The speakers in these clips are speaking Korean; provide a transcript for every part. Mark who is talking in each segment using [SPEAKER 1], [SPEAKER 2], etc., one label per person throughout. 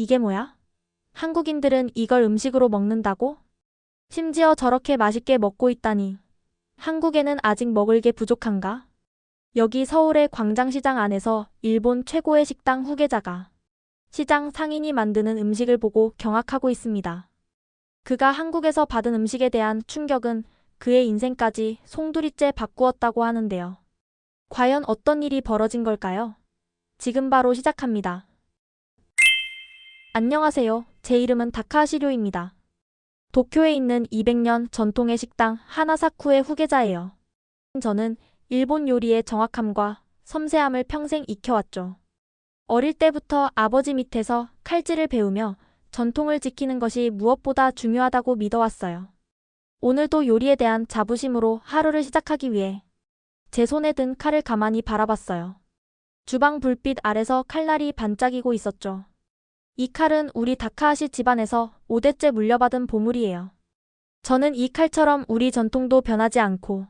[SPEAKER 1] 이게 뭐야? 한국인들은 이걸 음식으로 먹는다고? 심지어 저렇게 맛있게 먹고 있다니. 한국에는 아직 먹을 게 부족한가? 여기 서울의 광장시장 안에서 일본 최고의 식당 후계자가 시장 상인이 만드는 음식을 보고 경악하고 있습니다. 그가 한국에서 받은 음식에 대한 충격은 그의 인생까지 송두리째 바꾸었다고 하는데요. 과연 어떤 일이 벌어진 걸까요? 지금 바로 시작합니다. 안녕하세요. 제 이름은 다카하시료입니다. 도쿄에 있는 200년 전통의 식당 하나사쿠의 후계자예요. 저는 일본 요리의 정확함과 섬세함을 평생 익혀왔죠. 어릴 때부터 아버지 밑에서 칼질을 배우며 전통을 지키는 것이 무엇보다 중요하다고 믿어왔어요. 오늘도 요리에 대한 자부심으로 하루를 시작하기 위해 제 손에 든 칼을 가만히 바라봤어요. 주방 불빛 아래서 칼날이 반짝이고 있었죠. 이 칼은 우리 다카하시 집안에서 5대째 물려받은 보물이에요. 저는 이 칼처럼 우리 전통도 변하지 않고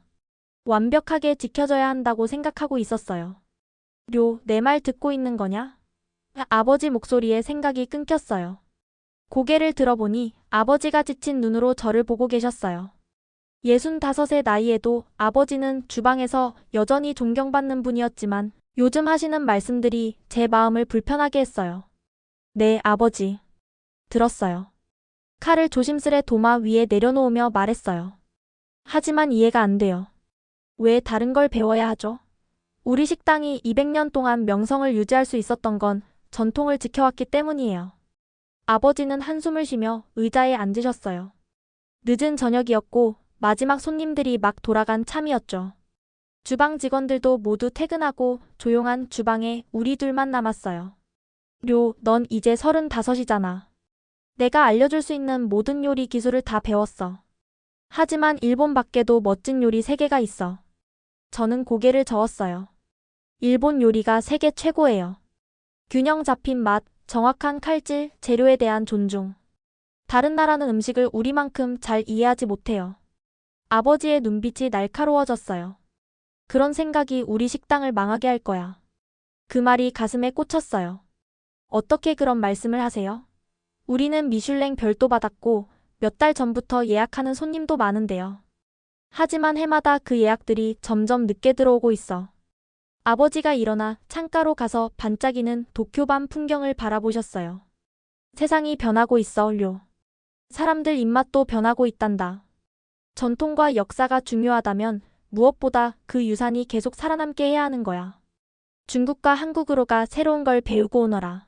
[SPEAKER 1] 완벽하게 지켜져야 한다고 생각하고 있었어요. 내 말 듣고 있는 거냐? 아버지 목소리에 생각이 끊겼어요. 고개를 들어보니 아버지가 지친 눈으로 저를 보고 계셨어요. 65의 나이에도 아버지는 주방에서 여전히 존경받는 분이었지만 요즘 하시는 말씀들이 제 마음을 불편하게 했어요. 네, 아버지. 들었어요. 칼을 조심스레 도마 위에 내려놓으며 말했어요. 하지만 이해가 안 돼요. 왜 다른 걸 배워야 하죠? 우리 식당이 200년 동안 명성을 유지할 수 있었던 건 전통을 지켜왔기 때문이에요. 아버지는 한숨을 쉬며 의자에 앉으셨어요. 늦은 저녁이었고 마지막 손님들이 막 돌아간 참이었죠. 주방 직원들도 모두 퇴근하고 조용한 주방에 우리 둘만 남았어요. 넌 이제 35이잖아. 내가 알려줄 수 있는 모든 요리 기술을 다 배웠어. 하지만 일본 밖에도 멋진 요리 세계가 있어. 저는 고개를 저었어요. 일본 요리가 세계 최고예요. 균형 잡힌 맛, 정확한 칼질, 재료에 대한 존중. 다른 나라는 음식을 우리만큼 잘 이해하지 못해요. 아버지의 눈빛이 날카로워졌어요. 그런 생각이 우리 식당을 망하게 할 거야. 그 말이 가슴에 꽂혔어요. 어떻게 그런 말씀을 하세요? 우리는 미슐랭 별도 받았고 몇 달 전부터 예약하는 손님도 많은데요. 하지만 해마다 그 예약들이 점점 늦게 들어오고 있어. 아버지가 일어나 창가로 가서 반짝이는 도쿄밤 풍경을 바라보셨어요. 세상이 변하고 있어, 사람들 입맛도 변하고 있단다. 전통과 역사가 중요하다면 무엇보다 그 유산이 계속 살아남게 해야 하는 거야. 중국과 한국으로가 새로운 걸 배우고 오너라.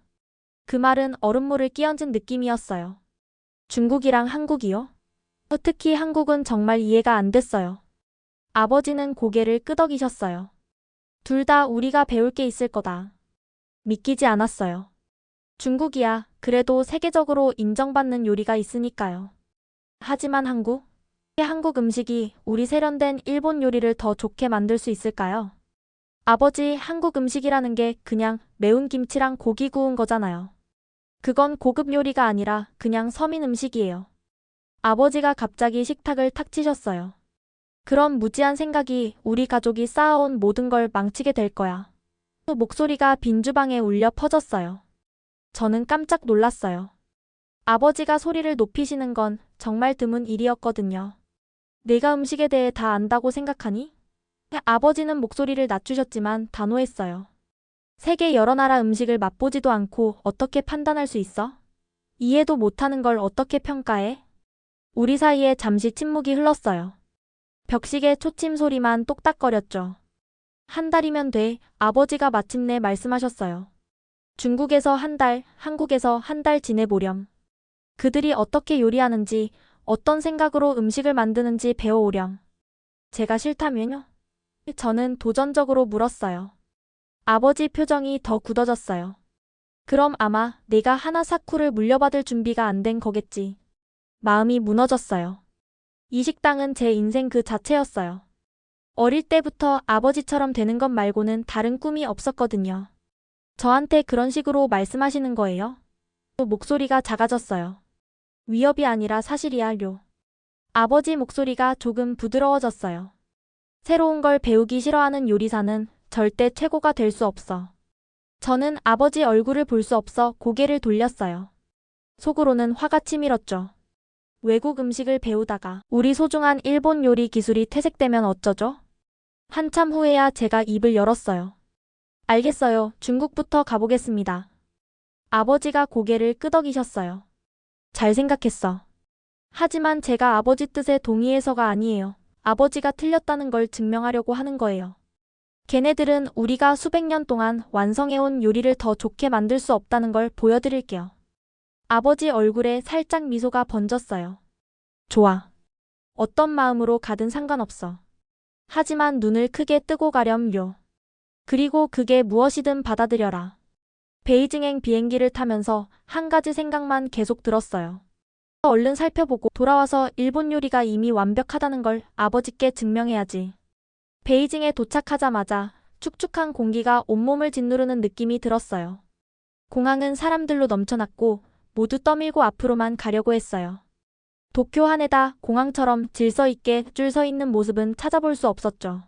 [SPEAKER 1] 그 말은 얼음물을 끼얹은 느낌이었어요. 중국이랑 한국이요? 특히 한국은 정말 이해가 안 됐어요. 아버지는 고개를 끄덕이셨어요. 둘 다 우리가 배울 게 있을 거다. 믿기지 않았어요. 중국이야, 그래도 세계적으로 인정받는 요리가 있으니까요. 하지만 한국 음식이 우리 세련된 일본 요리를 더 좋게 만들 수 있을까요? 아버지, 한국 음식이라는 게 그냥 매운 김치랑 고기 구운 거잖아요. 그건 고급 요리가 아니라 그냥 서민 음식이에요. 아버지가 갑자기 식탁을 탁 치셨어요. 그런 무지한 생각이 우리 가족이 쌓아온 모든 걸 망치게 될 거야. 또 목소리가 빈 주방에 울려 퍼졌어요. 저는 깜짝 놀랐어요. 아버지가 소리를 높이시는 건 정말 드문 일이었거든요. 내가 음식에 대해 다 안다고 생각하니? 아버지는 목소리를 낮추셨지만 단호했어요. 세계 여러 나라 음식을 맛보지도 않고 어떻게 판단할 수 있어? 이해도 못하는 걸 어떻게 평가해? 우리 사이에 잠시 침묵이 흘렀어요. 벽식의 초침 소리만 똑딱거렸죠. 한 달이면 돼, 아버지가 마침내 말씀하셨어요. 중국에서 한 달, 한국에서 한 달 지내보렴. 그들이 어떻게 요리하는지, 어떤 생각으로 음식을 만드는지 배워오렴. 제가 싫다면요? 저는 도전적으로 물었어요. 아버지 표정이 더 굳어졌어요. 그럼 아마 내가 하나사쿠를 물려받을 준비가 안 된 거겠지. 마음이 무너졌어요. 이 식당은 제 인생 그 자체였어요. 어릴 때부터 아버지처럼 되는 것 말고는 다른 꿈이 없었거든요. 저한테 그런 식으로 말씀하시는 거예요? 또 목소리가 작아졌어요. 위협이 아니라 사실이야, 아버지 목소리가 조금 부드러워졌어요. 새로운 걸 배우기 싫어하는 요리사는 절대 최고가 될 수 없어. 저는 아버지 얼굴을 볼 수 없어 고개를 돌렸어요. 속으로는 화가 치밀었죠. 외국 음식을 배우다가 우리 소중한 일본 요리 기술이 퇴색되면 어쩌죠? 한참 후에야 제가 입을 열었어요. 알겠어요. 중국부터 가보겠습니다. 아버지가 고개를 끄덕이셨어요. 잘 생각했어. 하지만 제가 아버지 뜻에 동의해서가 아니에요. 아버지가 틀렸다는 걸 증명하려고 하는 거예요. 걔네들은 우리가 수백 년 동안 완성해온 요리를 더 좋게 만들 수 없다는 걸 보여드릴게요. 아버지 얼굴에 살짝 미소가 번졌어요. 좋아. 어떤 마음으로 가든 상관없어. 하지만 눈을 크게 뜨고 가렴요. 그리고 그게 무엇이든 받아들여라. 베이징행 비행기를 타면서 한 가지 생각만 계속 들었어요. 얼른 살펴보고 돌아와서 일본 요리가 이미 완벽하다는 걸 아버지께 증명해야지. 베이징에 도착하자마자 축축한 공기가 온몸을 짓누르는 느낌이 들었어요. 공항은 사람들로 넘쳐났고 모두 떠밀고 앞으로만 가려고 했어요. 도쿄 하네다 공항처럼 질서 있게 줄 서 있는 모습은 찾아볼 수 없었죠.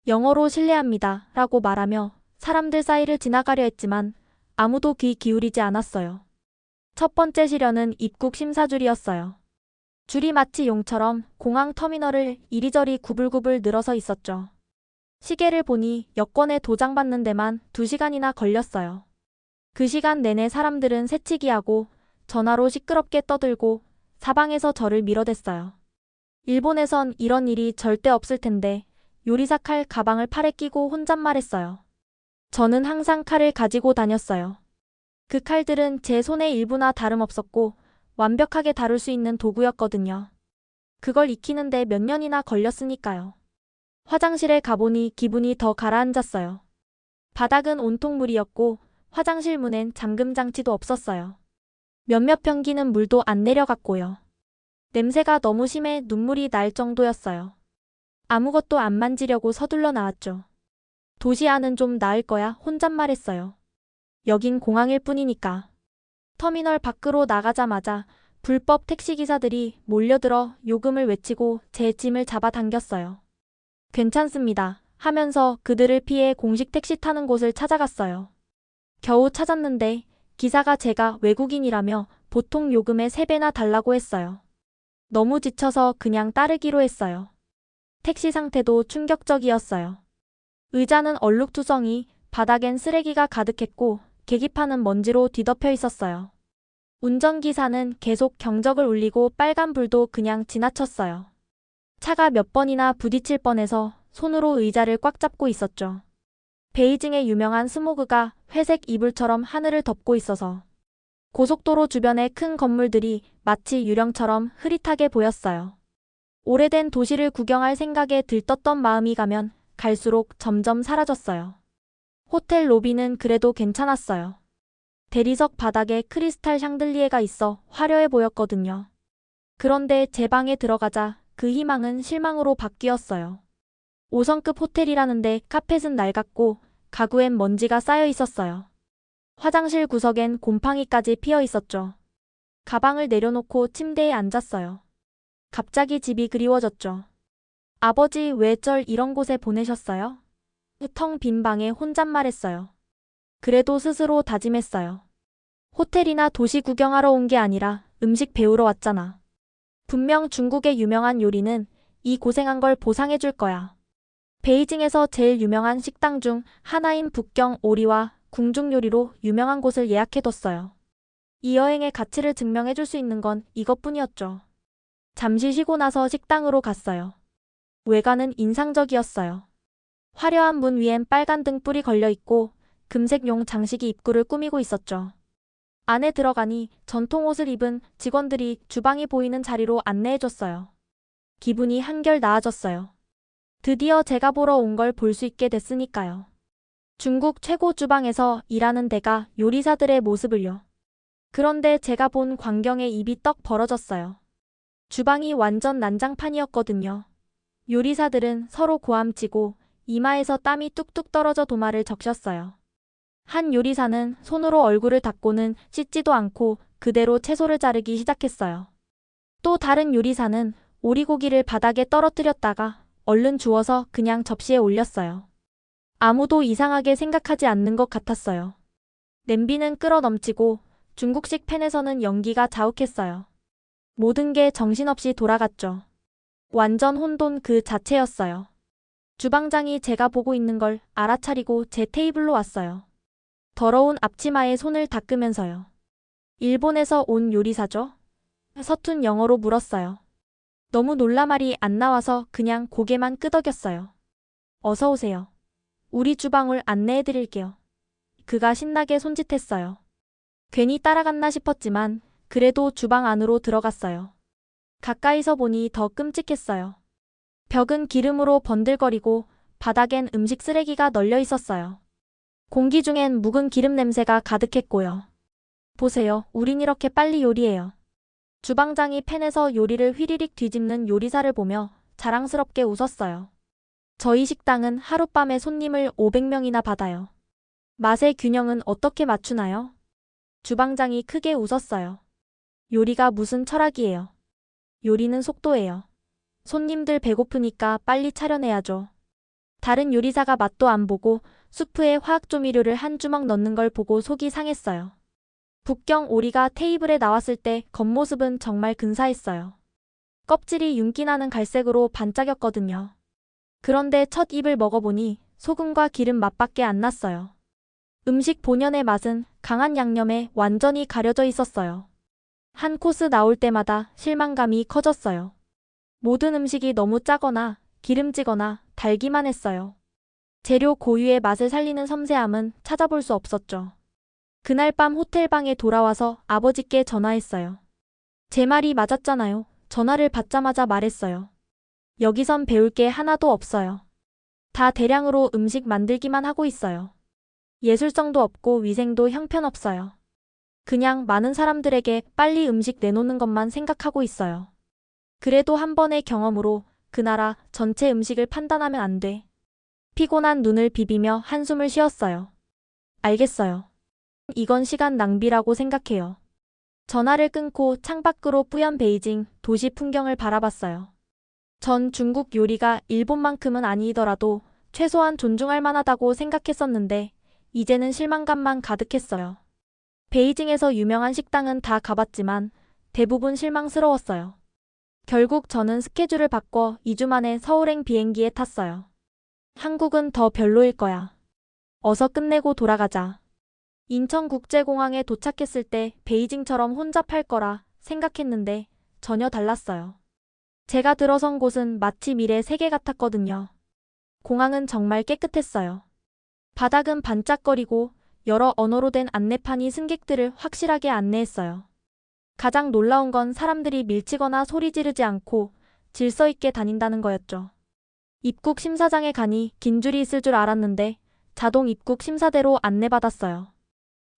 [SPEAKER 1] 영어로 실례합니다 라고 말하며 사람들 사이를 지나가려 했지만 아무도 귀 기울이지 않았어요. 첫 번째 시련은 입국 심사줄이었어요. 줄이 마치 용처럼 공항 터미널을 이리저리 구불구불 늘어서 있었죠. 시계를 보니 여권에 도장 받는 데만 2시간이나 걸렸어요. 그 시간 내내 사람들은 새치기하고 전화로 시끄럽게 떠들고 사방에서 저를 밀어댔어요. 일본에선 이런 일이 절대 없을 텐데 요리사 칼 가방을 팔에 끼고 혼잣말했어요. 저는 항상 칼을 가지고 다녔어요. 그 칼들은 제 손의 일부나 다름없었고 완벽하게 다룰 수 있는 도구였거든요. 그걸 익히는데 몇 년이나 걸렸으니까요. 화장실에 가보니 기분이 더 가라앉았어요. 바닥은 온통 물이었고 화장실 문엔 잠금 장치도 없었어요. 몇몇 변기는 물도 안 내려갔고요. 냄새가 너무 심해 눈물이 날 정도였어요. 아무것도 안 만지려고 서둘러 나왔죠. 도시 안은 좀 나을 거야 혼잣말했어요. 여긴 공항일 뿐이니까. 터미널 밖으로 나가자마자 불법 택시기사들이 몰려들어 요금을 외치고 제 짐을 잡아당겼어요. 괜찮습니다 하면서 그들을 피해 공식 택시 타는 곳을 찾아갔어요. 겨우 찾았는데 기사가 제가 외국인이라며 보통 요금의 3배나 달라고 했어요. 너무 지쳐서 그냥 따르기로 했어요. 택시 상태도 충격적이었어요. 의자는 얼룩투성이, 바닥엔 쓰레기가 가득했고 계기판은 먼지로 뒤덮여 있었어요. 운전기사는 계속 경적을 울리고 빨간불도 그냥 지나쳤어요. 차가 몇 번이나 부딪힐 뻔해서 손으로 의자를 꽉 잡고 있었죠. 베이징의 유명한 스모그가 회색 이불처럼 하늘을 덮고 있어서 고속도로 주변의 큰 건물들이 마치 유령처럼 흐릿하게 보였어요. 오래된 도시를 구경할 생각에 들떴던 마음이 가면 갈수록 점점 사라졌어요. 호텔 로비는 그래도 괜찮았어요. 대리석 바닥에 크리스탈 샹들리에가 있어 화려해 보였거든요. 그런데 제 방에 들어가자 그 희망은 실망으로 바뀌었어요. 5성급 호텔이라는데 카펫은 낡았고 가구엔 먼지가 쌓여 있었어요. 화장실 구석엔 곰팡이까지 피어 있었죠. 가방을 내려놓고 침대에 앉았어요. 갑자기 집이 그리워졌죠. 아버지 왜 절 이런 곳에 보내셨어요? 텅 빈 방에 혼잣말했어요. 그래도 스스로 다짐했어요. 호텔이나 도시 구경하러 온 게 아니라 음식 배우러 왔잖아. 분명 중국의 유명한 요리는 이 고생한 걸 보상해 줄 거야. 베이징에서 제일 유명한 식당 중 하나인 북경 오리와 궁중 요리로 유명한 곳을 예약해뒀어요. 이 여행의 가치를 증명해 줄 수 있는 건 이것뿐이었죠. 잠시 쉬고 나서 식당으로 갔어요. 외관은 인상적이었어요. 화려한 문 위엔 빨간 등불이 걸려 있고 금색용 장식이 입구를 꾸미고 있었죠. 안에 들어가니 전통 옷을 입은 직원들이 주방이 보이는 자리로 안내해줬어요. 기분이 한결 나아졌어요. 드디어 제가 보러 온 걸 볼 수 있게 됐으니까요. 중국 최고 주방에서 일하는 데가 요리사들의 모습을요. 그런데 제가 본 광경에 입이 떡 벌어졌어요. 주방이 완전 난장판이었거든요. 요리사들은 서로 고함치고 이마에서 땀이 뚝뚝 떨어져 도마를 적셨어요. 한 요리사는 손으로 얼굴을 닦고는 씻지도 않고 그대로 채소를 자르기 시작했어요. 또 다른 요리사는 오리고기를 바닥에 떨어뜨렸다가 얼른 주워서 그냥 접시에 올렸어요. 아무도 이상하게 생각하지 않는 것 같았어요. 냄비는 끓어 넘치고 중국식 팬에서는 연기가 자욱했어요. 모든 게 정신없이 돌아갔죠. 완전 혼돈 그 자체였어요. 주방장이 제가 보고 있는 걸 알아차리고 제 테이블로 왔어요. 더러운 앞치마에 손을 닦으면서요. 일본에서 온 요리사죠? 서툰 영어로 물었어요. 너무 놀라 말이 안 나와서 그냥 고개만 끄덕였어요. 어서 오세요. 우리 주방을 안내해드릴게요. 그가 신나게 손짓했어요. 괜히 따라갔나 싶었지만 그래도 주방 안으로 들어갔어요. 가까이서 보니 더 끔찍했어요. 벽은 기름으로 번들거리고 바닥엔 음식 쓰레기가 널려 있었어요. 공기 중엔 묵은 기름 냄새가 가득했고요. 보세요, 우린 이렇게 빨리 요리해요. 주방장이 팬에서 요리를 휘리릭 뒤집는 요리사를 보며 자랑스럽게 웃었어요. 저희 식당은 하룻밤에 손님을 500명이나 받아요. 맛의 균형은 어떻게 맞추나요? 주방장이 크게 웃었어요. 요리가 무슨 철학이에요. 요리는 속도예요. 손님들 배고프니까 빨리 차려내야죠. 다른 요리사가 맛도 안 보고 수프에 화학조미료를 한 주먹 넣는 걸 보고 속이 상했어요. 북경 오리가 테이블에 나왔을 때 겉모습은 정말 근사했어요. 껍질이 윤기나는 갈색으로 반짝였거든요. 그런데 첫 입을 먹어보니 소금과 기름 맛밖에 안 났어요. 음식 본연의 맛은 강한 양념에 완전히 가려져 있었어요. 한 코스 나올 때마다 실망감이 커졌어요. 모든 음식이 너무 짜거나 기름지거나 달기만 했어요. 재료 고유의 맛을 살리는 섬세함은 찾아볼 수 없었죠. 그날 밤 호텔방에 돌아와서 아버지께 전화했어요. 제 말이 맞았잖아요. 전화를 받자마자 말했어요. 여기선 배울 게 하나도 없어요. 다 대량으로 음식 만들기만 하고 있어요. 예술성도 없고 위생도 형편없어요. 그냥 많은 사람들에게 빨리 음식 내놓는 것만 생각하고 있어요. 그래도 한 번의 경험으로 그 나라 전체 음식을 판단하면 안 돼. 피곤한 눈을 비비며 한숨을 쉬었어요. 알겠어요. 이건 시간 낭비라고 생각해요. 전화를 끊고 창밖으로 뿌연 베이징 도시 풍경을 바라봤어요. 전 중국 요리가 일본만큼은 아니더라도 최소한 존중할 만하다고 생각했었는데 이제는 실망감만 가득했어요. 베이징에서 유명한 식당은 다 가봤지만 대부분 실망스러웠어요. 결국 저는 스케줄을 바꿔 2주 만에 서울행 비행기에 탔어요. 한국은 더 별로일 거야. 어서 끝내고 돌아가자. 인천국제공항에 도착했을 때 베이징처럼 혼잡할 거라 생각했는데 전혀 달랐어요. 제가 들어선 곳은 마치 미래 세계 같았거든요. 공항은 정말 깨끗했어요. 바닥은 반짝거리고 여러 언어로 된 안내판이 승객들을 확실하게 안내했어요. 가장 놀라운 건 사람들이 밀치거나 소리 지르지 않고 질서 있게 다닌다는 거였죠. 입국 심사장에 가니 긴 줄이 있을 줄 알았는데 자동 입국 심사대로 안내받았어요.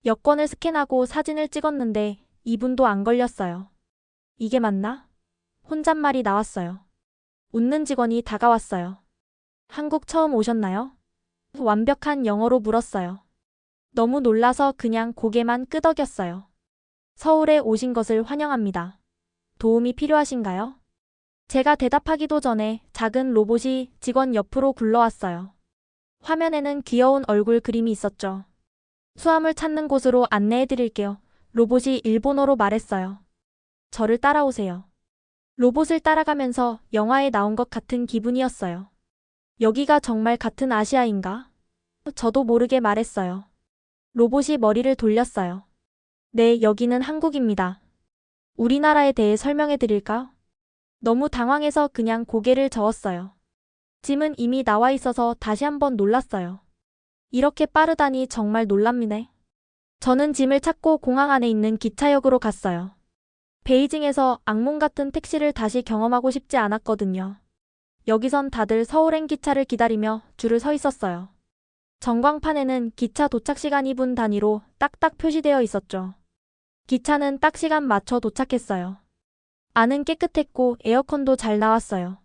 [SPEAKER 1] 여권을 스캔하고 사진을 찍었는데 2분도 안 걸렸어요. 이게 맞나? 혼잣말이 나왔어요. 웃는 직원이 다가왔어요. 한국 처음 오셨나요? 완벽한 영어로 물었어요. 너무 놀라서 그냥 고개만 끄덕였어요. 서울에 오신 것을 환영합니다. 도움이 필요하신가요? 제가 대답하기도 전에 작은 로봇이 직원 옆으로 굴러왔어요. 화면에는 귀여운 얼굴 그림이 있었죠. 수화물 찾는 곳으로 안내해드릴게요. 로봇이 일본어로 말했어요. 저를 따라오세요. 로봇을 따라가면서 영화에 나온 것 같은 기분이었어요. 여기가 정말 같은 아시아인가? 저도 모르게 말했어요. 로봇이 머리를 돌렸어요. 네, 여기는 한국입니다. 우리나라에 대해 설명해 드릴까요? 너무 당황해서 그냥 고개를 저었어요. 짐은 이미 나와 있어서 다시 한번 놀랐어요. 이렇게 빠르다니 정말 놀랍네. 저는 짐을 찾고 공항 안에 있는 기차역으로 갔어요. 베이징에서 악몽 같은 택시를 다시 경험하고 싶지 않았거든요. 여기선 다들 서울행 기차를 기다리며 줄을 서 있었어요. 전광판에는 기차 도착 시간이 분 단위로 딱딱 표시되어 있었죠. 기차는 딱 시간 맞춰 도착했어요. 안은 깨끗했고 에어컨도 잘 나왔어요.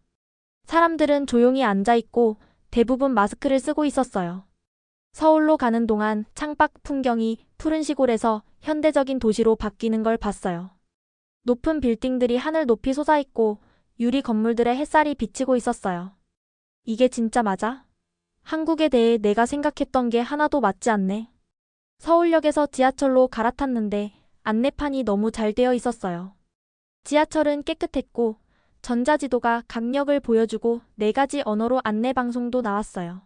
[SPEAKER 1] 사람들은 조용히 앉아있고 대부분 마스크를 쓰고 있었어요. 서울로 가는 동안 창밖 풍경이 푸른 시골에서 현대적인 도시로 바뀌는 걸 봤어요. 높은 빌딩들이 하늘 높이 솟아있고 유리 건물들의 햇살이 비치고 있었어요. 이게 진짜 맞아? 한국에 대해 내가 생각했던 게 하나도 맞지 않네. 서울역에서 지하철로 갈아탔는데 안내판이 너무 잘 되어 있었어요. 지하철은 깨끗했고 전자지도가 각 역을 보여주고 4가지 언어로 안내방송도 나왔어요.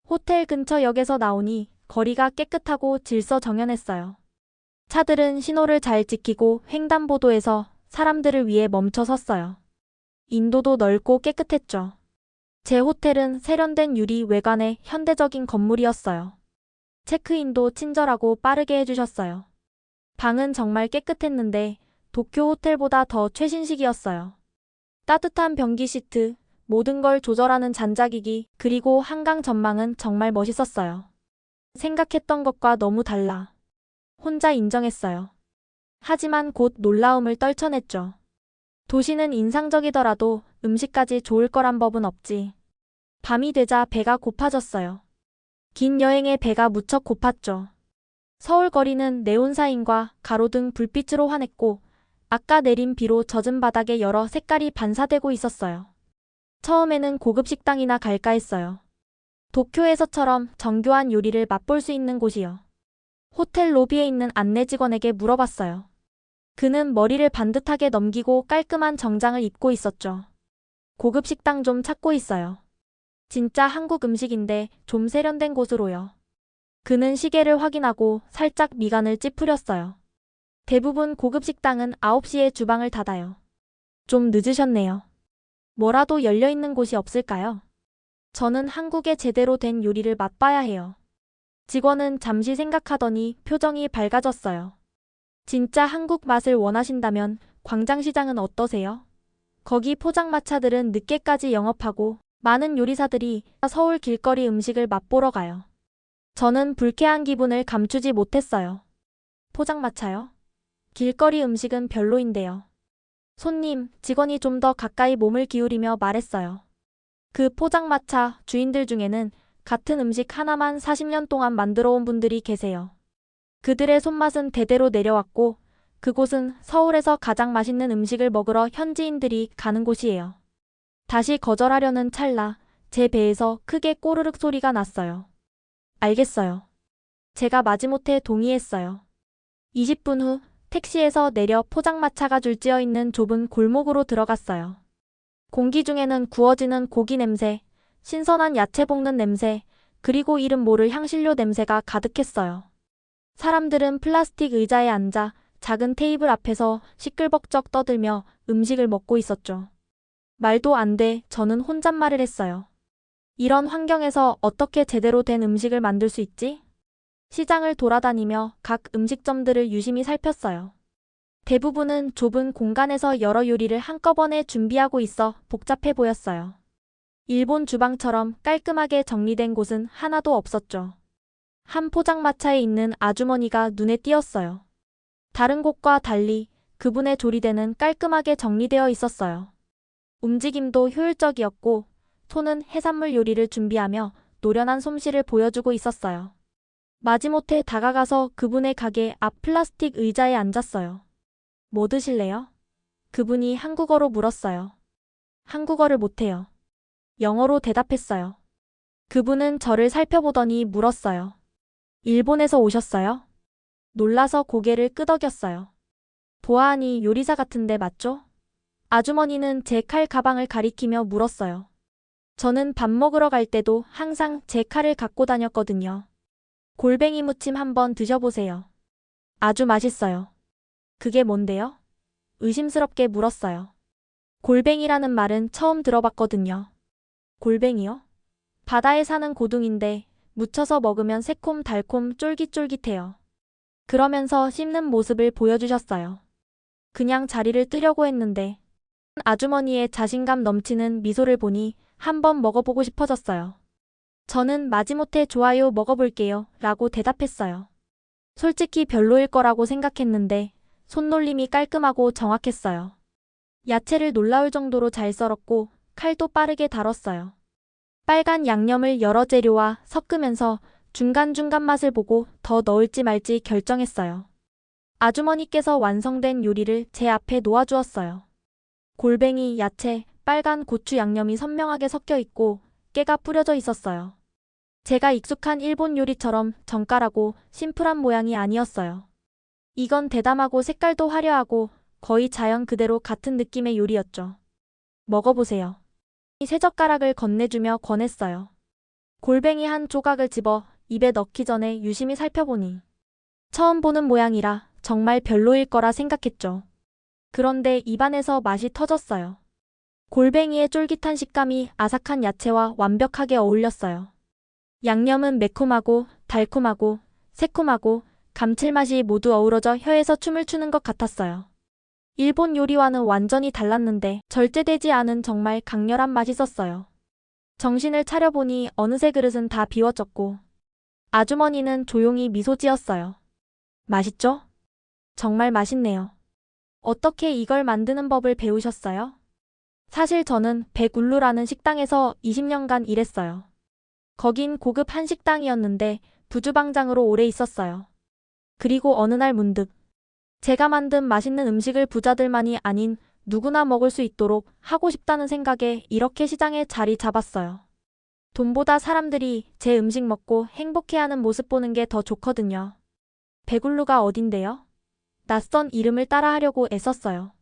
[SPEAKER 1] 호텔 근처 역에서 나오니 거리가 깨끗하고 질서정연했어요. 차들은 신호를 잘 지키고 횡단보도에서 사람들을 위해 멈춰 섰어요. 인도도 넓고 깨끗했죠. 제 호텔은 세련된 유리 외관의 현대적인 건물이었어요. 체크인도 친절하고 빠르게 해주셨어요. 방은 정말 깨끗했는데 도쿄 호텔보다 더 최신식이었어요. 따뜻한 변기 시트, 모든 걸 조절하는 잔자기기, 그리고 한강 전망은 정말 멋있었어요. 생각했던 것과 너무 달라. 혼자 인정했어요. 하지만 곧 놀라움을 떨쳐냈죠. 도시는 인상적이더라도 음식까지 좋을 거란 법은 없지. 밤이 되자 배가 고파졌어요. 긴 여행에 배가 무척 고팠죠. 서울 거리는 네온사인과 가로등 불빛으로 환했고 아까 내린 비로 젖은 바닥에 여러 색깔이 반사되고 있었어요. 처음에는 고급 식당이나 갈까 했어요. 도쿄에서처럼 정교한 요리를 맛볼 수 있는 곳이요. 호텔 로비에 있는 안내 직원에게 물어봤어요. 그는 머리를 반듯하게 넘기고 깔끔한 정장을 입고 있었죠. 고급 식당 좀 찾고 있어요. 진짜 한국 음식인데 좀 세련된 곳으로요. 그는 시계를 확인하고 살짝 미간을 찌푸렸어요. 대부분 고급 식당은 9시에 주방을 닫아요. 좀 늦으셨네요. 뭐라도 열려있는 곳이 없을까요? 저는 한국의 제대로 된 요리를 맛봐야 해요. 직원은 잠시 생각하더니 표정이 밝아졌어요. 진짜 한국 맛을 원하신다면 광장시장은 어떠세요? 거기 포장마차들은 늦게까지 영업하고 많은 요리사들이 서울 길거리 음식을 맛보러 가요. 저는 불쾌한 기분을 감추지 못했어요. 포장마차요? 길거리 음식은 별로인데요. 손님, 직원이 좀 더 가까이 몸을 기울이며 말했어요. 그 포장마차 주인들 중에는 같은 음식 하나만 40년 동안 만들어 온 분들이 계세요. 그들의 손맛은 대대로 내려왔고 그곳은 서울에서 가장 맛있는 음식을 먹으러 현지인들이 가는 곳이에요. 다시 거절하려는 찰나 제 배에서 크게 꼬르륵 소리가 났어요. 알겠어요. 제가 마지못해 동의했어요. 20분 후 택시에서 내려 포장마차가 줄지어 있는 좁은 골목으로 들어갔어요. 공기 중에는 구워지는 고기 냄새, 신선한 야채 볶는 냄새, 그리고 이름 모를 향신료 냄새가 가득했어요. 사람들은 플라스틱 의자에 앉아 작은 테이블 앞에서 시끌벅적 떠들며 음식을 먹고 있었죠. 말도 안 돼, 저는 혼잣말을 했어요. 이런 환경에서 어떻게 제대로 된 음식을 만들 수 있지? 시장을 돌아다니며 각 음식점들을 유심히 살폈어요. 대부분은 좁은 공간에서 여러 요리를 한꺼번에 준비하고 있어 복잡해 보였어요. 일본 주방처럼 깔끔하게 정리된 곳은 하나도 없었죠. 한 포장마차에 있는 아주머니가 눈에 띄었어요. 다른 곳과 달리 그분의 조리대는 깔끔하게 정리되어 있었어요. 움직임도 효율적이었고 손은 해산물 요리를 준비하며 노련한 솜씨를 보여주고 있었어요. 마지못해 다가가서 그분의 가게 앞 플라스틱 의자에 앉았어요. 뭐 드실래요? 그분이 한국어로 물었어요. 한국어를 못해요. 영어로 대답했어요. 그분은 저를 살펴보더니 물었어요. 일본에서 오셨어요? 놀라서 고개를 끄덕였어요. 보아하니 요리사 같은데 맞죠? 아주머니는 제 칼 가방을 가리키며 물었어요. 저는 밥 먹으러 갈 때도 항상 제 칼을 갖고 다녔거든요. 골뱅이 무침 한번 드셔보세요. 아주 맛있어요. 그게 뭔데요? 의심스럽게 물었어요. 골뱅이라는 말은 처음 들어봤거든요. 골뱅이요? 바다에 사는 고둥인데 무쳐서 먹으면 새콤달콤 쫄깃쫄깃해요. 그러면서 씹는 모습을 보여주셨어요. 그냥 자리를 뜨려고 했는데 아주머니의 자신감 넘치는 미소를 보니 한번 먹어보고 싶어졌어요. 저는 마지못해 좋아요 먹어볼게요 라고 대답했어요. 솔직히 별로일 거라고 생각했는데 손놀림이 깔끔하고 정확했어요. 야채를 놀라울 정도로 잘 썰었고 칼도 빠르게 다뤘어요. 빨간 양념을 여러 재료와 섞으면서 중간중간 맛을 보고 더 넣을지 말지 결정했어요. 아주머니께서 완성된 요리를 제 앞에 놓아주었어요. 골뱅이, 야채, 빨간 고추 양념이 선명하게 섞여 있고 깨가 뿌려져 있었어요. 제가 익숙한 일본 요리처럼 정갈하고 심플한 모양이 아니었어요. 이건 대담하고 색깔도 화려하고 거의 자연 그대로 같은 느낌의 요리였죠. 먹어보세요. 새 젓가락을 건네주며 권했어요. 골뱅이 한 조각을 집어 입에 넣기 전에 유심히 살펴보니 처음 보는 모양이라 정말 별로일 거라 생각했죠. 그런데 입안에서 맛이 터졌어요. 골뱅이의 쫄깃한 식감이 아삭한 야채와 완벽하게 어울렸어요. 양념은 매콤하고 달콤하고 새콤하고 감칠맛이 모두 어우러져 혀에서 춤을 추는 것 같았어요. 일본 요리와는 완전히 달랐는데 절제되지 않은 정말 강렬한 맛이 있었어요. 정신을 차려보니 어느새 그릇은 다 비워졌고 아주머니는 조용히 미소 지었어요. 맛있죠? 정말 맛있네요. 어떻게 이걸 만드는 법을 배우셨어요? 사실 저는 백울루라는 식당에서 20년간 일했어요. 거긴 고급 한식당이었는데 부주방장으로 오래 있었어요. 그리고 어느 날 문득 제가 만든 맛있는 음식을 부자들만이 아닌 누구나 먹을 수 있도록 하고 싶다는 생각에 이렇게 시장에 자리 잡았어요. 돈보다 사람들이 제 음식 먹고 행복해하는 모습 보는 게 더 좋거든요. 백울루가 어딘데요? 낯선 이름을 따라하려고 애썼어요.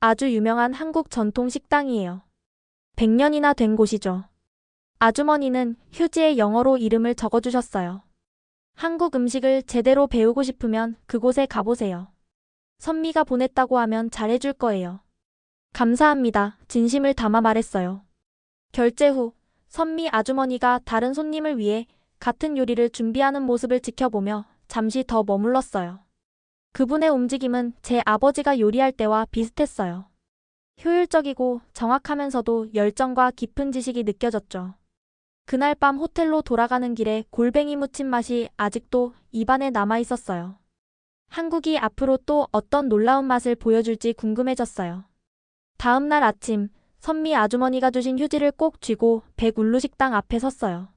[SPEAKER 1] 아주 유명한 한국 전통 식당이에요. 100년이나 된 곳이죠. 아주머니는 휴지에 영어로 이름을 적어주셨어요. 한국 음식을 제대로 배우고 싶으면 그곳에 가보세요. 선미가 보냈다고 하면 잘해줄 거예요. 감사합니다. 진심을 담아 말했어요. 결제 후 선미 아주머니가 다른 손님을 위해 같은 요리를 준비하는 모습을 지켜보며 잠시 더 머물렀어요. 그분의 움직임은 제 아버지가 요리할 때와 비슷했어요. 효율적이고 정확하면서도 열정과 깊은 지식이 느껴졌죠. 그날 밤 호텔로 돌아가는 길에 골뱅이 무침 맛이 아직도 입안에 남아 있었어요. 한국이 앞으로 또 어떤 놀라운 맛을 보여줄지 궁금해졌어요. 다음 날 아침, 선미 아주머니가 주신 휴지를 꼭 쥐고 백울루 식당 앞에 섰어요.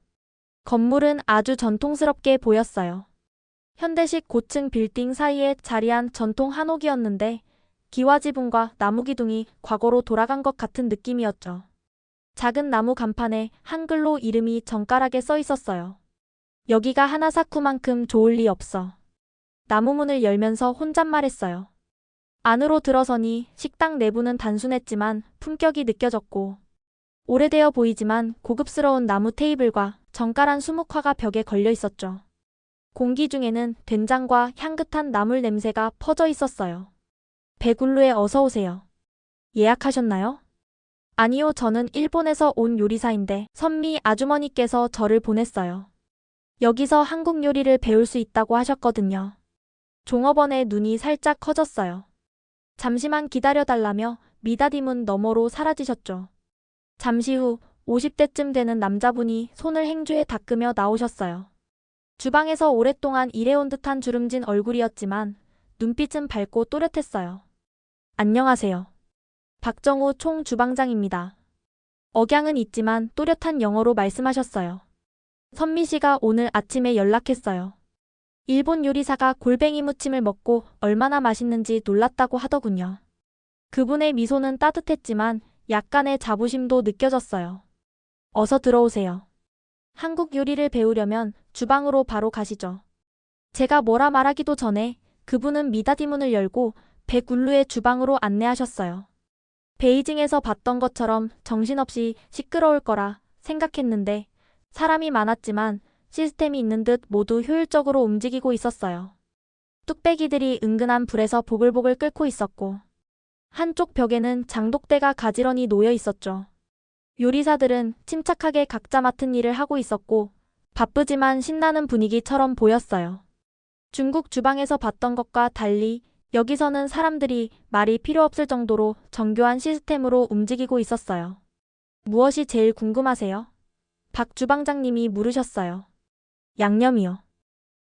[SPEAKER 1] 건물은 아주 전통스럽게 보였어요. 현대식 고층 빌딩 사이에 자리한 전통 한옥이었는데 기와 지붕과 나무 기둥이 과거로 돌아간 것 같은 느낌이었죠. 작은 나무 간판에 한글로 이름이 정갈하게 써 있었어요. 여기가 하나사쿠만큼 좋을 리 없어. 나무 문을 열면서 혼잣말했어요. 안으로 들어서니 식당 내부는 단순했지만 품격이 느껴졌고 오래되어 보이지만 고급스러운 나무 테이블과 정갈한 수묵화가 벽에 걸려 있었죠. 공기 중에는 된장과 향긋한 나물 냄새가 퍼져 있었어요. 백울루에 어서 오세요. 예약하셨나요? 아니요, 저는 일본에서 온 요리사인데 선미 아주머니께서 저를 보냈어요. 여기서 한국 요리를 배울 수 있다고 하셨거든요. 종업원의 눈이 살짝 커졌어요. 잠시만 기다려달라며 미닫이 문 너머로 사라지셨죠. 잠시 후 50대쯤 되는 남자분이 손을 행주에 닦으며 나오셨어요. 주방에서 오랫동안 일해온 듯한 주름진 얼굴이었지만 눈빛은 밝고 또렷했어요. 안녕하세요. 박정우 총주방장입니다. 억양은 있지만 또렷한 영어로 말씀하셨어요. 선미 씨가 오늘 아침에 연락했어요. 일본 요리사가 골뱅이 무침을 먹고 얼마나 맛있는지 놀랐다고 하더군요. 그분의 미소는 따뜻했지만 약간의 자부심도 느껴졌어요. 어서 들어오세요. 한국 요리를 배우려면 주방으로 바로 가시죠. 제가 뭐라 말하기도 전에 그분은 미닫이 문을 열고 백울루의 주방으로 안내하셨어요. 베이징에서 봤던 것처럼 정신없이 시끄러울 거라 생각했는데 사람이 많았지만 시스템이 있는 듯 모두 효율적으로 움직이고 있었어요. 뚝배기들이 은근한 불에서 보글보글 끓고 있었고 한쪽 벽에는 장독대가 가지런히 놓여 있었죠. 요리사들은 침착하게 각자 맡은 일을 하고 있었고 바쁘지만 신나는 분위기처럼 보였어요. 중국 주방에서 봤던 것과 달리 여기서는 사람들이 말이 필요 없을 정도로 정교한 시스템으로 움직이고 있었어요. 무엇이 제일 궁금하세요? 박 주방장님이 물으셨어요. 양념이요.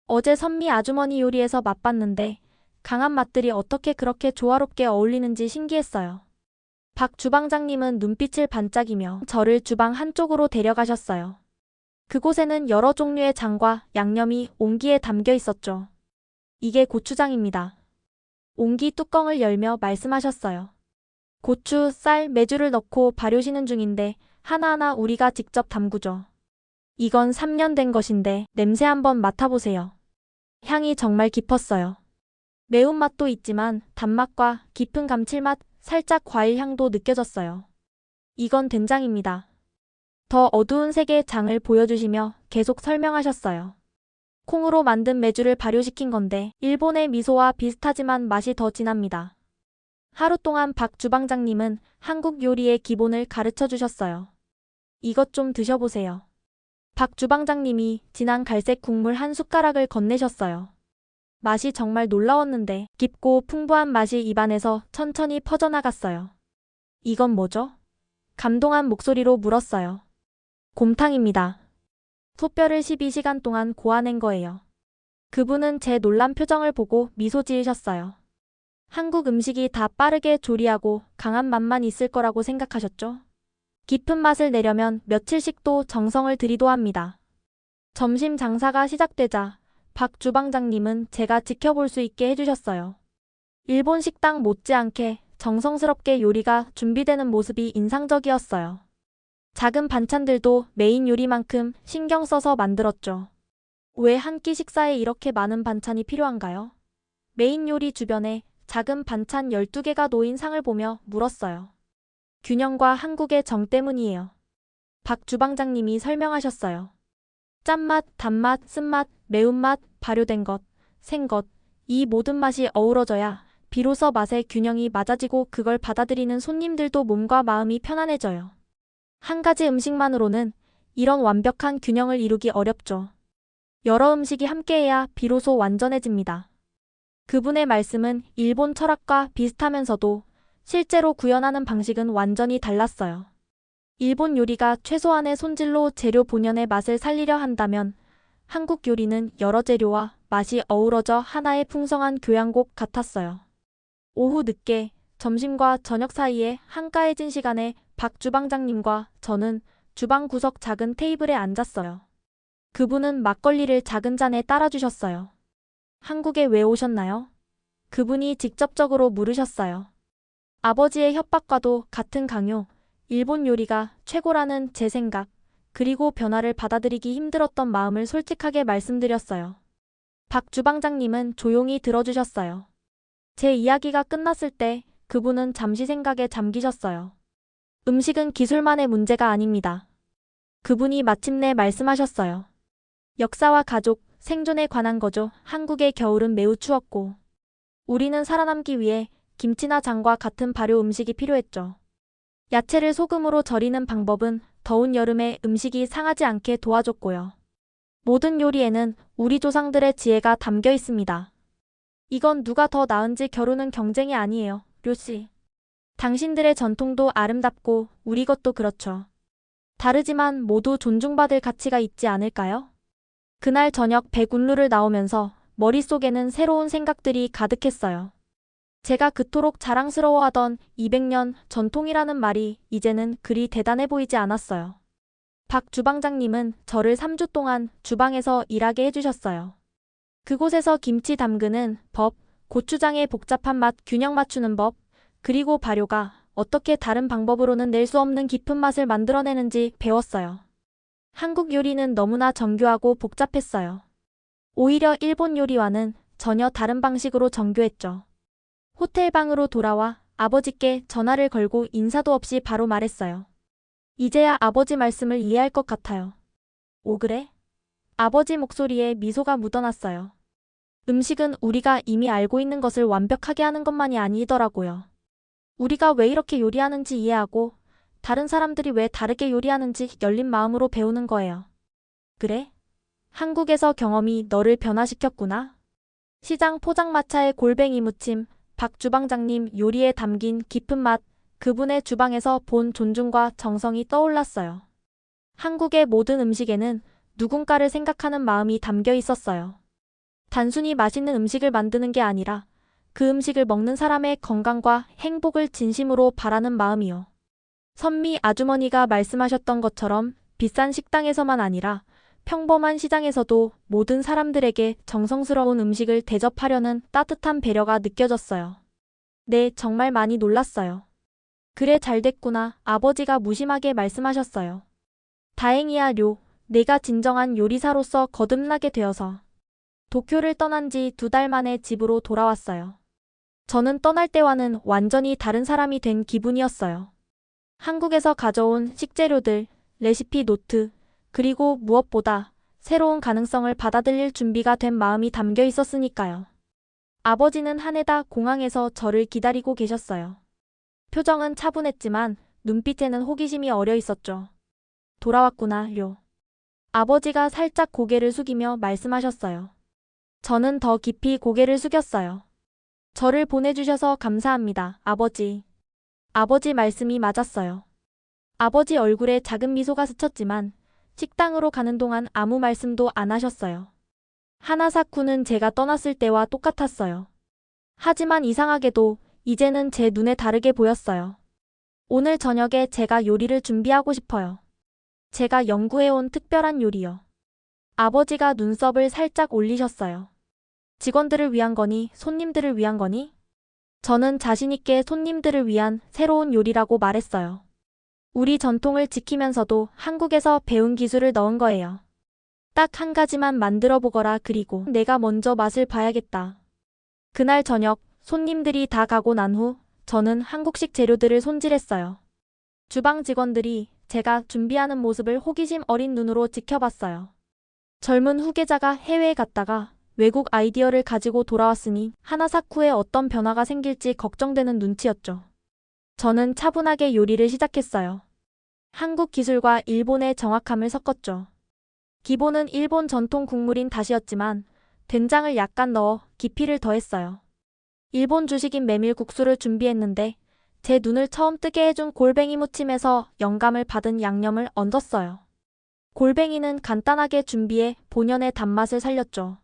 [SPEAKER 1] 어제 선미 아주머니 요리에서 맛봤는데 강한 맛들이 어떻게 그렇게 조화롭게 어울리는지 신기했어요. 박 주방장님은 눈빛을 반짝이며 저를 주방 한쪽으로 데려가셨어요. 그곳에는 여러 종류의 장과 양념이 옹기에 담겨 있었죠. 이게 고추장입니다. 옹기 뚜껑을 열며 말씀하셨어요. 고추, 쌀, 메주를 넣고 발효시는 중인데 하나하나 우리가 직접 담그죠. 이건 3년 된 것인데 냄새 한번 맡아보세요. 향이 정말 깊었어요. 매운맛도 있지만 단맛과 깊은 감칠맛, 살짝 과일 향도 느껴졌어요. 이건 된장입니다. 더 어두운 색의 장을 보여주시며 계속 설명하셨어요. 콩으로 만든 메주를 발효시킨 건데 일본의 미소와 비슷하지만 맛이 더 진합니다. 하루 동안 박 주방장님은 한국 요리의 기본을 가르쳐 주셨어요. 이것 좀 드셔보세요. 박 주방장님이 진한 갈색 국물 한 숟가락을 건네셨어요. 맛이 정말 놀라웠는데 깊고 풍부한 맛이 입안에서 천천히 퍼져나갔어요. 이건 뭐죠? 감동한 목소리로 물었어요. 곰탕입니다. 소뼈를 12시간 동안 고아낸 거예요. 그분은 제 놀란 표정을 보고 미소 지으셨어요. 한국 음식이 다 빠르게 조리하고 강한 맛만 있을 거라고 생각하셨죠? 깊은 맛을 내려면 며칠씩 또 정성을 들이둬야 합니다. 점심 장사가 시작되자 박 주방장님은 제가 지켜볼 수 있게 해주셨어요. 일본 식당 못지않게 정성스럽게 요리가 준비되는 모습이 인상적이었어요. 작은 반찬들도 메인 요리만큼 신경 써서 만들었죠. 왜 한 끼 식사에 이렇게 많은 반찬이 필요한가요? 메인 요리 주변에 작은 반찬 12개가 놓인 상을 보며 물었어요. 균형과 한국의 정 때문이에요. 박 주방장님이 설명하셨어요. 짠맛, 단맛, 쓴맛, 매운맛, 발효된 것, 생것, 이 모든 맛이 어우러져야 비로소 맛의 균형이 맞아지고 그걸 받아들이는 손님들도 몸과 마음이 편안해져요. 한 가지 음식만으로는 이런 완벽한 균형을 이루기 어렵죠. 여러 음식이 함께해야 비로소 완전해집니다. 그분의 말씀은 일본 철학과 비슷하면서도 실제로 구현하는 방식은 완전히 달랐어요. 일본 요리가 최소한의 손질로 재료 본연의 맛을 살리려 한다면 한국 요리는 여러 재료와 맛이 어우러져 하나의 풍성한 교향곡 같았어요. 오후 늦게 점심과 저녁 사이에 한가해진 시간에 박 주방장님과 저는 주방 구석 작은 테이블에 앉았어요. 그분은 막걸리를 작은 잔에 따라주셨어요. 한국에 왜 오셨나요? 그분이 직접적으로 물으셨어요. 아버지의 협박과도 같은 강요, 일본 요리가 최고라는 제 생각, 그리고 변화를 받아들이기 힘들었던 마음을 솔직하게 말씀드렸어요. 박 주방장님은 조용히 들어주셨어요. 제 이야기가 끝났을 때 그분은 잠시 생각에 잠기셨어요. 음식은 기술만의 문제가 아닙니다. 그분이 마침내 말씀하셨어요. 역사와 가족, 생존에 관한 거죠. 한국의 겨울은 매우 추웠고 우리는 살아남기 위해 김치나 장과 같은 발효 음식이 필요했죠. 야채를 소금으로 절이는 방법은 더운 여름에 음식이 상하지 않게 도와줬고요. 모든 요리에는 우리 조상들의 지혜가 담겨 있습니다. 이건 누가 더 나은지 겨루는 경쟁이 아니에요, 료씨. 당신들의 전통도 아름답고 우리 것도 그렇죠. 다르지만 모두 존중받을 가치가 있지 않을까요? 그날 저녁 백운루를 나오면서 머릿속에는 새로운 생각들이 가득했어요. 제가 그토록 자랑스러워하던 200년 전통이라는 말이 이제는 그리 대단해 보이지 않았어요. 박 주방장님은 저를 3주 동안 주방에서 일하게 해주셨어요. 그곳에서 김치 담그는 법, 고추장의 복잡한 맛 균형 맞추는 법, 그리고 발효가 어떻게 다른 방법으로는 낼 수 없는 깊은 맛을 만들어내는지 배웠어요. 한국 요리는 너무나 정교하고 복잡했어요. 오히려 일본 요리와는 전혀 다른 방식으로 정교했죠. 호텔 방으로 돌아와 아버지께 전화를 걸고 인사도 없이 바로 말했어요. 이제야 아버지 말씀을 이해할 것 같아요. 오 그래? 아버지 목소리에 미소가 묻어났어요. 음식은 우리가 이미 알고 있는 것을 완벽하게 하는 것만이 아니더라고요. 우리가 왜 이렇게 요리하는지 이해하고 다른 사람들이 왜 다르게 요리하는지 열린 마음으로 배우는 거예요. 그래? 한국에서 경험이 너를 변화시켰구나. 시장 포장마차의 골뱅이 무침, 박 주방장님 요리에 담긴 깊은 맛, 그분의 주방에서 본 존중과 정성이 떠올랐어요. 한국의 모든 음식에는 누군가를 생각하는 마음이 담겨 있었어요. 단순히 맛있는 음식을 만드는 게 아니라 그 음식을 먹는 사람의 건강과 행복을 진심으로 바라는 마음이요. 선미 아주머니가 말씀하셨던 것처럼 비싼 식당에서만 아니라 평범한 시장에서도 모든 사람들에게 정성스러운 음식을 대접하려는 따뜻한 배려가 느껴졌어요. 네, 정말 많이 놀랐어요. 그래 잘 됐구나. 아버지가 무심하게 말씀하셨어요. 다행이야 료. 내가 진정한 요리사로서 거듭나게 되어서 도쿄를 떠난 지 2달 만에 집으로 돌아왔어요. 저는 떠날 때와는 완전히 다른 사람이 된 기분이었어요. 한국에서 가져온 식재료들, 레시피 노트, 그리고 무엇보다 새로운 가능성을 받아들일 준비가 된 마음이 담겨 있었으니까요. 아버지는 한해다 공항에서 저를 기다리고 계셨어요. 표정은 차분했지만 눈빛에는 호기심이 어려 있었죠. 돌아왔구나, 료. 아버지가 살짝 고개를 숙이며 말씀하셨어요. 저는 더 깊이 고개를 숙였어요. 저를 보내주셔서 감사합니다, 아버지. 아버지 말씀이 맞았어요. 아버지 얼굴에 작은 미소가 스쳤지만 식당으로 가는 동안 아무 말씀도 안 하셨어요. 하나사쿠는 제가 떠났을 때와 똑같았어요. 하지만 이상하게도 이제는 제 눈에 다르게 보였어요. 오늘 저녁에 제가 요리를 준비하고 싶어요. 제가 연구해온 특별한 요리요. 아버지가 눈썹을 살짝 올리셨어요. 직원들을 위한 거니, 손님들을 위한 거니? 저는 자신있게 손님들을 위한 새로운 요리라고 말했어요. 우리 전통을 지키면서도 한국에서 배운 기술을 넣은 거예요. 딱 한 가지만 만들어 보거라. 그리고 내가 먼저 맛을 봐야겠다. 그날 저녁 손님들이 다 가고 난 후 저는 한국식 재료들을 손질했어요. 주방 직원들이 제가 준비하는 모습을 호기심 어린 눈으로 지켜봤어요. 젊은 후계자가 해외에 갔다가 외국 아이디어를 가지고 돌아왔으니 하나사쿠에 어떤 변화가 생길지 걱정되는 눈치였죠. 저는 차분하게 요리를 시작했어요. 한국 기술과 일본의 정확함을 섞었죠. 기본은 일본 전통 국물인 다시였지만 된장을 약간 넣어 깊이를 더했어요. 일본 주식인 메밀국수를 준비했는데 제 눈을 처음 뜨게 해준 골뱅이 무침에서 영감을 받은 양념을 얹었어요. 골뱅이는 간단하게 준비해 본연의 단맛을 살렸죠.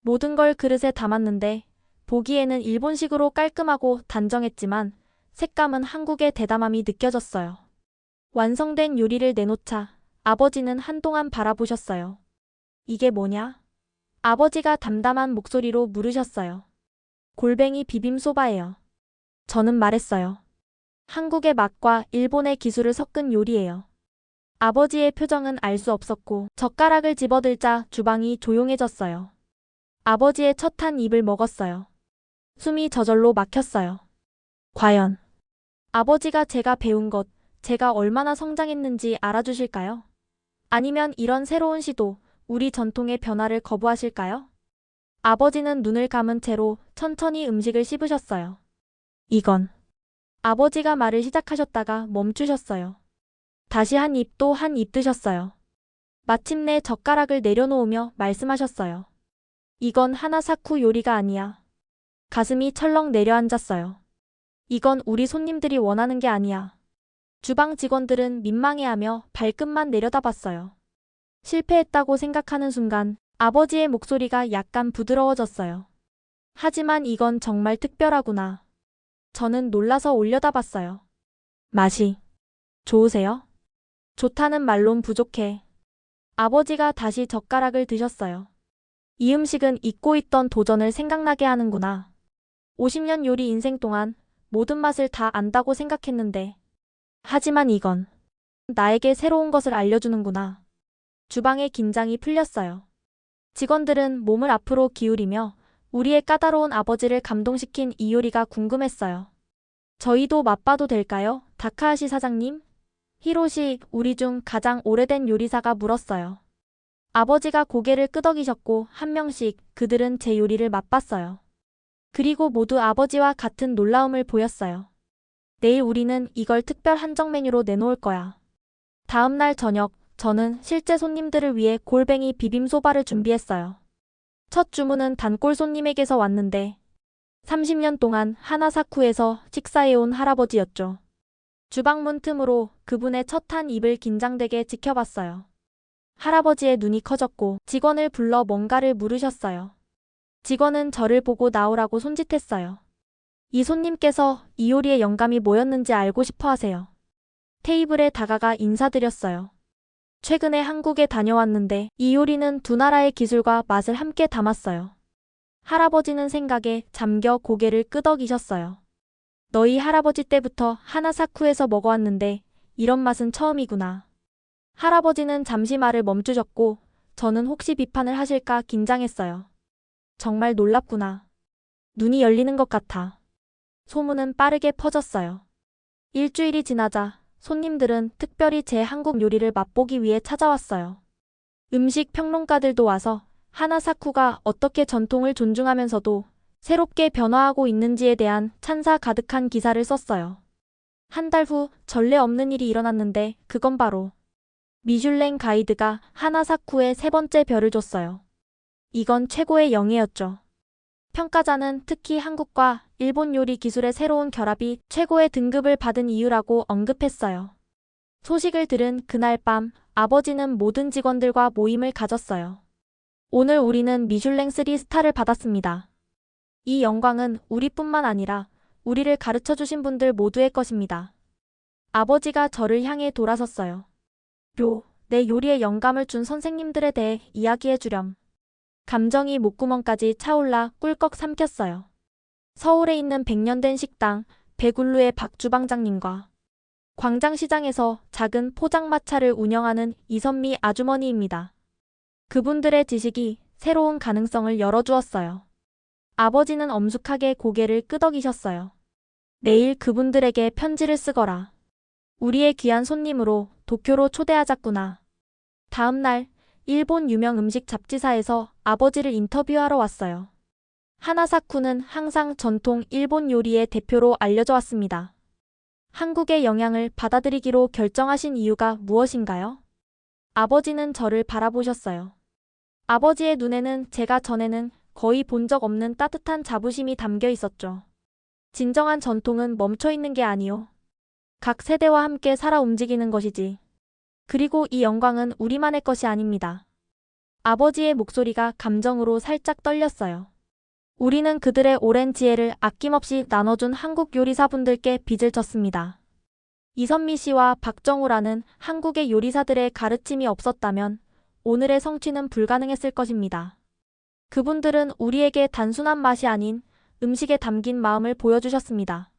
[SPEAKER 1] 모든 걸 그릇에 담았는데 보기에는 일본식으로 깔끔하고 단정했지만 색감은 한국의 대담함이 느껴졌어요. 완성된 요리를 내놓자 아버지는 한동안 바라보셨어요. 이게 뭐냐? 아버지가 담담한 목소리로 물으셨어요. 골뱅이 비빔소바예요. 저는 말했어요. 한국의 맛과 일본의 기술을 섞은 요리예요. 아버지의 표정은 알 수 없었고 젓가락을 집어들자 주방이 조용해졌어요. 아버지의 첫 한 입을 먹었어요. 숨이 저절로 막혔어요. 과연 아버지가 제가 배운 것, 제가 얼마나 성장했는지 알아주실까요? 아니면 이런 새로운 시도, 우리 전통의 변화를 거부하실까요? 아버지는 눈을 감은 채로 천천히 음식을 씹으셨어요. 이건. 아버지가 말을 시작하셨다가 멈추셨어요. 다시 한 입 또 한 입 드셨어요. 마침내 젓가락을 내려놓으며 말씀하셨어요. 이건 하나사쿠 요리가 아니야. 가슴이 철렁 내려앉았어요. 이건 우리 손님들이 원하는 게 아니야. 주방 직원들은 민망해하며 발끝만 내려다봤어요. 실패했다고 생각하는 순간 아버지의 목소리가 약간 부드러워졌어요. 하지만 이건 정말 특별하구나. 저는 놀라서 올려다봤어요. 맛이 좋으세요? 좋다는 말론 부족해. 아버지가 다시 젓가락을 드셨어요. 이 음식은 잊고 있던 도전을 생각나게 하는구나. 50년 요리 인생 동안 모든 맛을 다 안다고 생각했는데 하지만 이건 나에게 새로운 것을 알려주는구나. 주방의 긴장이 풀렸어요. 직원들은 몸을 앞으로 기울이며 우리의 까다로운 아버지를 감동시킨 이 요리가 궁금했어요. 저희도 맛봐도 될까요? 다카하시 사장님? 히로시, 우리 중 가장 오래된 요리사가 물었어요. 아버지가 고개를 끄덕이셨고 한 명씩 그들은 제 요리를 맛봤어요. 그리고 모두 아버지와 같은 놀라움을 보였어요. 내일 우리는 이걸 특별 한정 메뉴로 내놓을 거야. 다음 날 저녁, 저는 실제 손님들을 위해 골뱅이 비빔소바를 준비했어요. 첫 주문은 단골 손님에게서 왔는데 30년 동안 하나사쿠에서 식사해온 할아버지였죠. 주방 문 틈으로 그분의 첫 한 입을 긴장되게 지켜봤어요. 할아버지의 눈이 커졌고 직원을 불러 뭔가를 물으셨어요. 직원은 저를 보고 나오라고 손짓했어요. 이 손님께서 이 요리의 영감이 뭐였는지 알고 싶어 하세요. 테이블에 다가가 인사드렸어요. 최근에 한국에 다녀왔는데 이 요리는 두 나라의 기술과 맛을 함께 담았어요. 할아버지는 생각에 잠겨 고개를 끄덕이셨어요. 너희 할아버지 때부터 하나사쿠에서 먹어왔는데 이런 맛은 처음이구나. 할아버지는 잠시 말을 멈추셨고 저는 혹시 비판을 하실까 긴장했어요. 정말 놀랍구나. 눈이 열리는 것 같아. 소문은 빠르게 퍼졌어요. 일주일이 지나자 손님들은 특별히 제 한국 요리를 맛보기 위해 찾아왔어요. 음식 평론가들도 와서 하나사쿠가 어떻게 전통을 존중하면서도 새롭게 변화하고 있는지에 대한 찬사 가득한 기사를 썼어요. 한 달 후 전례 없는 일이 일어났는데 그건 바로 미슐랭 가이드가 하나사쿠에 세 번째 별을 줬어요. 이건 최고의 영예였죠. 평가자는 특히 한국과 일본 요리 기술의 새로운 결합이 최고의 등급을 받은 이유라고 언급했어요. 소식을 들은 그날 밤 아버지는 모든 직원들과 모임을 가졌어요. 오늘 우리는 미슐랭 3스타를 받았습니다. 이 영광은 우리뿐만 아니라 우리를 가르쳐 주신 분들 모두의 것입니다. 아버지가 저를 향해 돌아섰어요. 내 요리에 영감을 준 선생님들에 대해 이야기해 주렴. 감정이 목구멍까지 차올라 꿀꺽 삼켰어요. 서울에 있는 100년 된 식당 배굴루의 박 주방장님과 광장시장에서 작은 포장마차를 운영하는 이선미 아주머니입니다. 그분들의 지식이 새로운 가능성을 열어주었어요. 아버지는 엄숙하게 고개를 끄덕이셨어요. 내일 그분들에게 편지를 쓰거라. 우리의 귀한 손님으로 도쿄로 초대하자꾸나. 다음 날 일본 유명 음식 잡지사에서 아버지를 인터뷰하러 왔어요. 하나사쿠는 항상 전통 일본 요리의 대표로 알려져 왔습니다. 한국의 영향을 받아들이기로 결정하신 이유가 무엇인가요? 아버지는 저를 바라보셨어요. 아버지의 눈에는 제가 전에는 거의 본 적 없는 따뜻한 자부심이 담겨 있었죠. 진정한 전통은 멈춰 있는 게 아니요. 각 세대와 함께 살아 움직이는 것이지. 그리고 이 영광은 우리만의 것이 아닙니다. 아버지의 목소리가 감정으로 살짝 떨렸어요. 우리는 그들의 오랜 지혜를 아낌없이 나눠준 한국 요리사분들께 빚을 졌습니다. 이선미 씨와 박정우라는 한국의 요리사들의 가르침이 없었다면 오늘의 성취는 불가능했을 것입니다. 그분들은 우리에게 단순한 맛이 아닌 음식에 담긴 마음을 보여주셨습니다.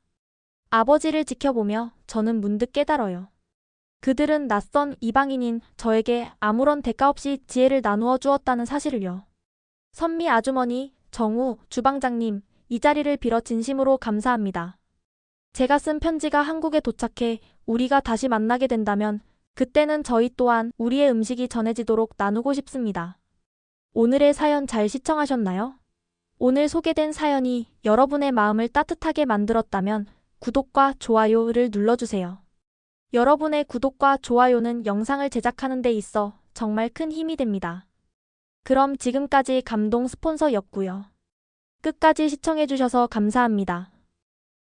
[SPEAKER 1] 아버지를 지켜보며 저는 문득 깨달아요. 그들은 낯선 이방인인 저에게 아무런 대가 없이 지혜를 나누어 주었다는 사실을요. 선미 아주머니, 정우 주방장님, 이 자리를 빌어 진심으로 감사합니다. 제가 쓴 편지가 한국에 도착해 우리가 다시 만나게 된다면 그때는 저희 또한 우리의 음식이 전해지도록 나누고 싶습니다. 오늘의 사연 잘 시청하셨나요? 오늘 소개된 사연이 여러분의 마음을 따뜻하게 만들었다면 구독과 좋아요를 눌러주세요. 여러분의 구독과 좋아요는 영상을 제작하는 데 있어 정말 큰 힘이 됩니다. 그럼 지금까지 감동 스폰서였고요. 끝까지 시청해주셔서 감사합니다.